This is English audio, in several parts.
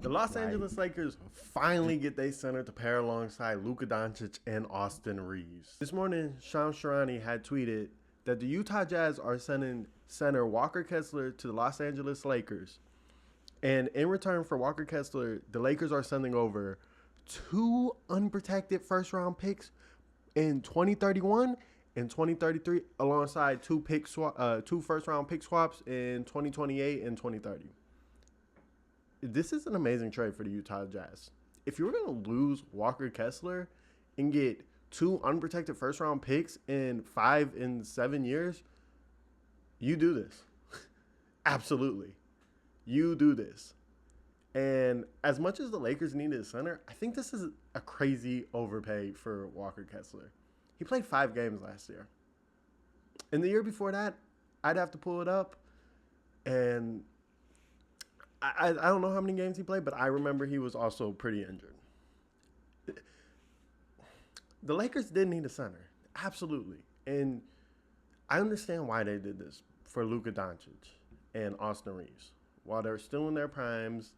The Los Like, Angeles Lakers finally get their center to pair alongside Luka Doncic and Austin Reeves. This morning, Shams Charania had tweeted that the Utah Jazz are sending center Walker Kessler to the Los Angeles Lakers. And in return for Walker Kessler, the Lakers are sending over two unprotected first round picks in 2031 and 2033, alongside two first round pick swaps in 2028 and 2030. This is an amazing trade for the Utah Jazz. If you were going to lose Walker Kessler and get two unprotected first round picks in 5 and 7 years, you do this. Absolutely. You do this. And as much as the Lakers needed a center, I think this is a crazy overpay for Walker Kessler. He played 5 games last year. And the year before that, I'd have to pull it up. And I don't know how many games he played, but I remember he was also pretty injured. The Lakers did need a center. Absolutely. And I understand why they did this for Luka Doncic and Austin Reeves. While they're still in their primes,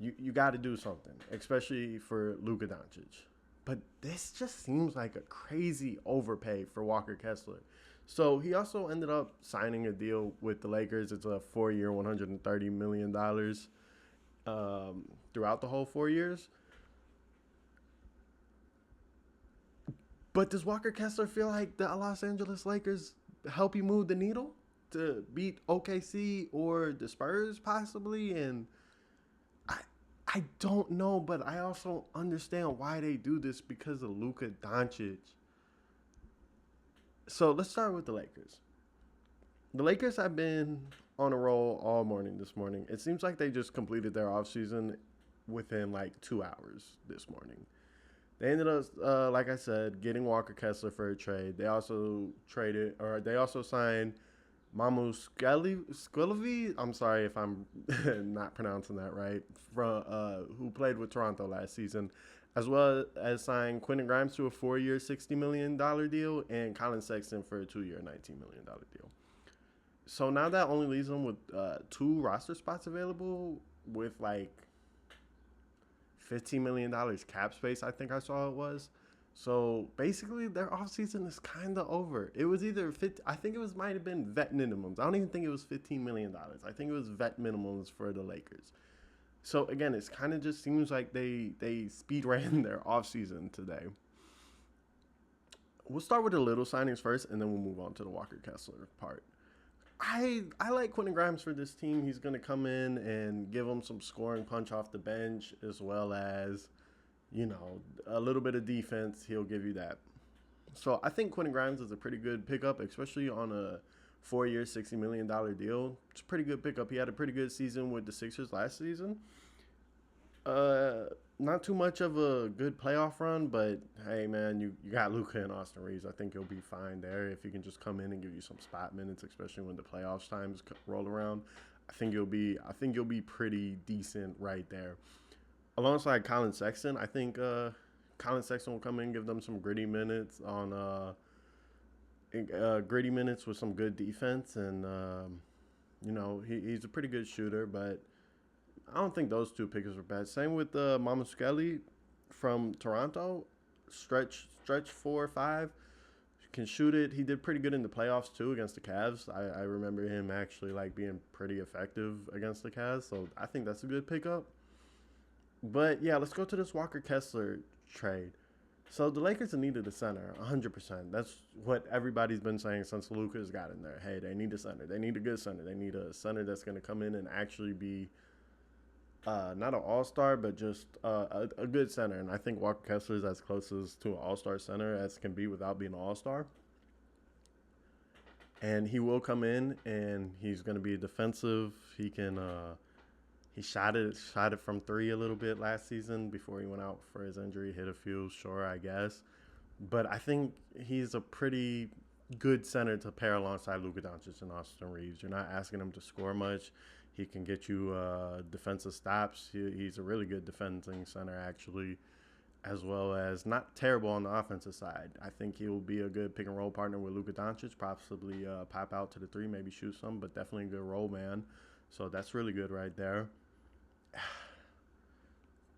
you got to do something, especially for Luka Doncic. But this just seems like a crazy overpay for Walker Kessler. So he also ended up signing a deal with the Lakers. It's a 4-year, $130 million throughout the whole 4 years. But does Walker Kessler feel like the Los Angeles Lakers help you move the needle to beat OKC or the Spurs possibly? And I don't know, but I also understand why they do this because of Luka Doncic. So let's start with the Lakers. The Lakers have been on a roll all morning this morning. It seems like they just completed their offseason within like 2 hours this morning. They ended up, like I said, getting Walker Kessler for a trade. They also signed Mamu Skelevi. I'm sorry if I'm not pronouncing that right. From who played with Toronto last season, as well as signed Quentin Grimes to a 4-year, $60 million deal, and Colin Sexton for a 2-year, $19 million deal. So now that only leaves them with 2 roster spots available with like $15 million cap space, I think I saw it was. So basically, their offseason is kind of over. It was either I think it was might have been vet minimums. I don't even think it was $15 million. I think it was vet minimums for the Lakers. So again, it's kind of just seems like they speed ran their offseason today. We'll start with the little signings first, and then we'll move on to the Walker Kessler part. I like Quentin Grimes for this team. He's going to come in and give them some scoring punch off the bench, as well as, a little bit of defense. He'll give you that. So I think Quentin Grimes is a pretty good pickup, especially on a 4-year, $60 million deal. It's a pretty good pickup. He had a pretty good season with the Sixers last season. Not too much of a good playoff run, but hey, man, you got Luka and Austin Reeves. I think you'll be fine there if he can just come in and give you some spot minutes, especially when the playoffs times roll around. I think you'll be pretty decent right there. Alongside Colin Sexton, I think Colin Sexton will come in and give them some gritty minutes with some good defense, and he's a pretty good shooter, but I don't think those two pickers were bad. Same with Mamuskeli from Toronto. Stretch 4 or 5. Can shoot it. He did pretty good in the playoffs too against the Cavs. I remember him actually being pretty effective against the Cavs. So I think that's a good pickup. But yeah, let's go to this Walker Kessler trade. So the Lakers needed a center, 100%. That's what everybody's been saying since Luka's got in there. Hey, they need a center. They need a good center. They need a center that's going to come in and actually be not an all-star, but just a good center. And I think Walker Kessler is as close to an all-star center as can be without being an all-star. And he will come in, and he's going to be defensive. He can he shot it from 3 a little bit last season before he went out for his injury. Hit a few, sure, I guess. But I think he's a pretty good center to pair alongside Luka Doncic and Austin Reeves. You're not asking him to score much. He can get you defensive stops. He's a really good defending center, actually, as well as not terrible on the offensive side. I think he will be a good pick and roll partner with Luka Doncic, possibly pop out to the 3, maybe shoot some, but definitely a good roll man. So that's really good right there.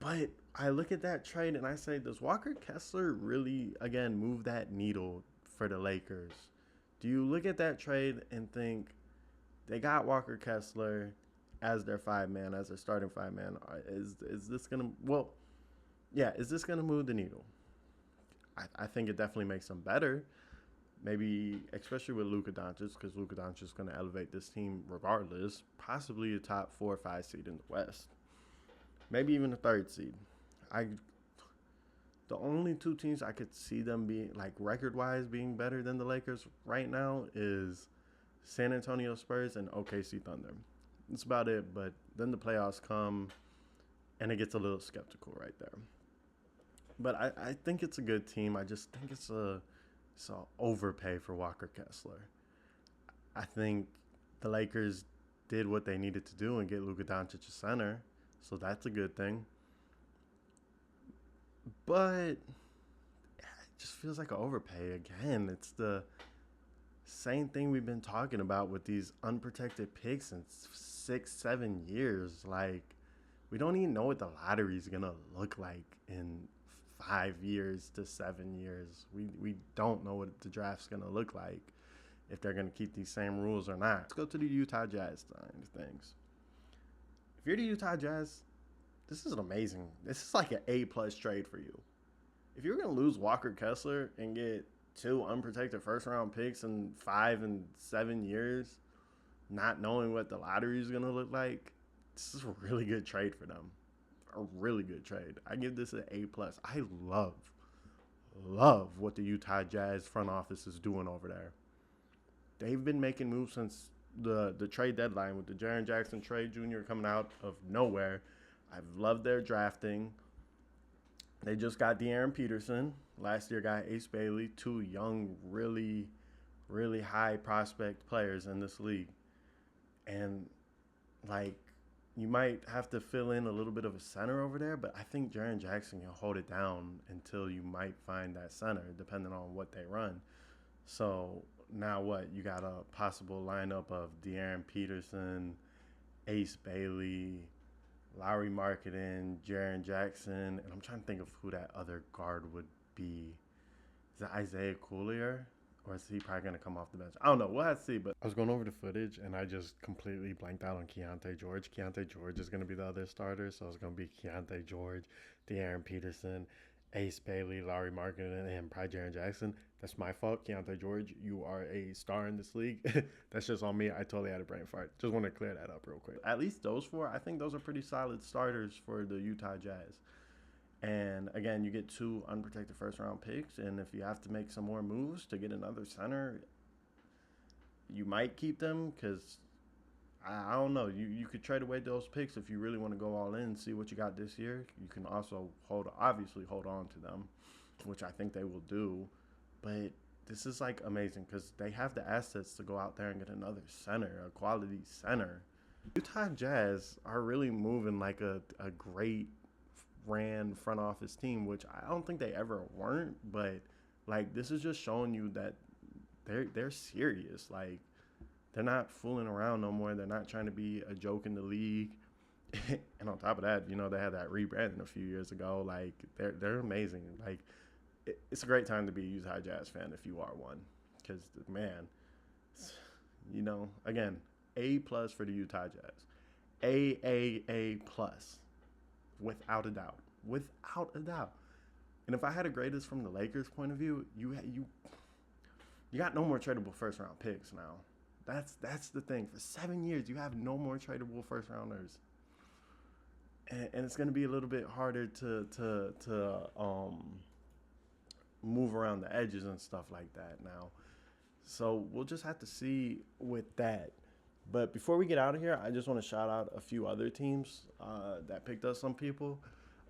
But I look at that trade and I say, does Walker Kessler really, again, move that needle for the Lakers? Do you look at that trade and think they got Walker Kessler as their five-man, as their starting five-man? Is this going to, well, yeah, is this going to move the needle? I think it definitely makes them better. Maybe, especially with Luka Doncic, because Luka Doncic is going to elevate this team regardless, possibly a top 4 or 5 seed in the West. Maybe even a 3rd seed. The only 2 teams I could see them being, like, record-wise being better than the Lakers right now is San Antonio Spurs and OKC Thunder. That's about it, but then the playoffs come, and it gets a little skeptical right there. But I think it's a good team. I just think it's a overpay for Walker Kessler. I think the Lakers did what they needed to do and get Luka Doncic a center, so that's a good thing. But it just feels like an overpay again. It's the same thing we've been talking about with these unprotected picks in 6-7 years. Like, we don't even know what the lottery is gonna look like in 5 years to 7 years. We don't know what the draft's gonna look like, if they're gonna keep these same rules or not. Let's go to the Utah Jazz side of things. If you're the Utah Jazz, this is amazing. This is like an A+ trade for you. If you're gonna lose Walker Kessler and get 2 unprotected first-round picks in 5 and 7 years, not knowing what the lottery is gonna look like, this is a really good trade for them. A really good trade. I give this an A+. I love what the Utah Jazz front office is doing over there. They've been making moves since the trade deadline with the Jaren Jackson trade Jr. coming out of nowhere. I've loved their drafting. They just got De'Aaron Peterson. Last year got Ace Bailey, 2 young, really, really high prospect players in this league. And, like, you might have to fill in a little bit of a center over there, but I think Jaren Jackson can hold it down until you might find that center, depending on what they run. So now what? You got a possible lineup of De'Aaron Peterson, Ace Bailey, Lauri Markkanen, Jaren Jackson, and I'm trying to think of who that other guard would be. Is it Isaiah Collier? Or is he probably going to come off the bench? I don't know. We'll have to see. But I was going over the footage, and I just completely blanked out on Keontae George. Keontae George is going to be the other starter, so it's going to be Keontae George, De'Aaron Peterson, Ace Bailey, Lauri Markkanen, and probably Jaren Jackson. That's my fault. Keontae George, you are a star in this league. That's just on me. I totally had a brain fart. Just want to clear that up real quick. At least those 4, I think those are pretty solid starters for the Utah Jazz. And, again, you get 2 unprotected first-round picks, and if you have to make some more moves to get another center, you might keep them because, I don't know, you could trade away those picks if you really want to go all in and see what you got this year. You can also obviously hold on to them, which I think they will do. But this is, like, amazing because they have the assets to go out there and get another center, a quality center. Utah Jazz are really moving like a great ran front office team, which I don't think they ever weren't, but like this is just showing you that they're serious. Like they're not fooling around no more. They're not trying to be a joke in the league. And on top of that, you know, they had that rebranding a few years ago. Like they're amazing. Like it's a great time to be a Utah Jazz fan if you are one, because man, you know, again, A+ for the Utah Jazz, A+. Without a doubt. Without a doubt. And if I had to grade this from the Lakers' point of view, you got no more tradable first-round picks now. That's the thing. For 7 years, you have no more tradable first-rounders. And it's going to be a little bit harder to move around the edges and stuff like that now. So we'll just have to see with that. But before we get out of here, I just want to shout out a few other teams that picked up some people.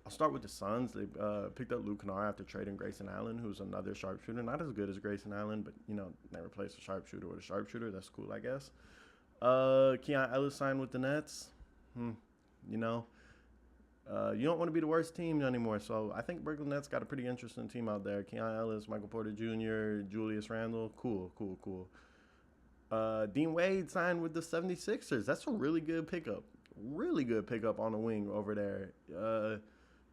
I'll start with the Suns. They picked up Luke Kennard after trading Grayson Allen, who's another sharpshooter. Not as good as Grayson Allen, but, you know, they replaced a sharpshooter with a sharpshooter. That's cool, I guess. Keon Ellis signed with the Nets. You know, you don't want to be the worst team anymore. So I think Brooklyn Nets got a pretty interesting team out there. Keon Ellis, Michael Porter Jr., Julius Randle. Cool. Dean Wade signed with the 76ers. That's a really good pickup. Really good pickup on the wing over there.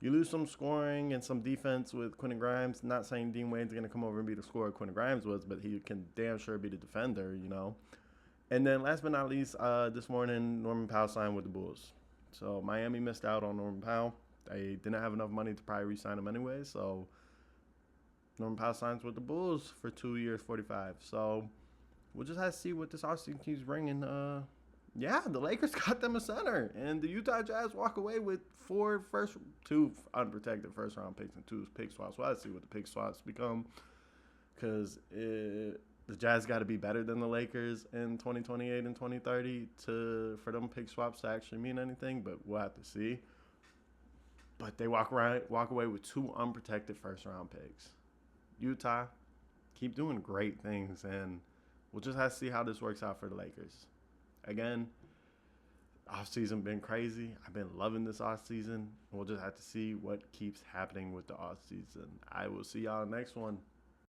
You lose some scoring and some defense with Quentin Grimes. Not saying Dean Wade's going to come over and be the scorer Quentin Grimes was, but he can damn sure be the defender, you know. And then last but not least, this morning, Norman Powell signed with the Bulls. So Miami missed out on Norman Powell. They didn't have enough money to probably re-sign him anyway. So Norman Powell signs with the Bulls for 2 years, 45. So we'll just have to see what this offseason keeps bringing. Yeah, the Lakers got them a center, and the Utah Jazz walk away with two unprotected first-round picks and 2 pick swaps. We'll have to see what the pick swaps become, because the Jazz got to be better than the Lakers in 2028 and 2030 for them pick swaps to actually mean anything, but we'll have to see. But they walk away with 2 unprotected first-round picks. Utah, keep doing great things, and we'll just have to see how this works out for the Lakers. Again, offseason been crazy. I've been loving this offseason. We'll just have to see what keeps happening with the offseason. I will see y'all next one.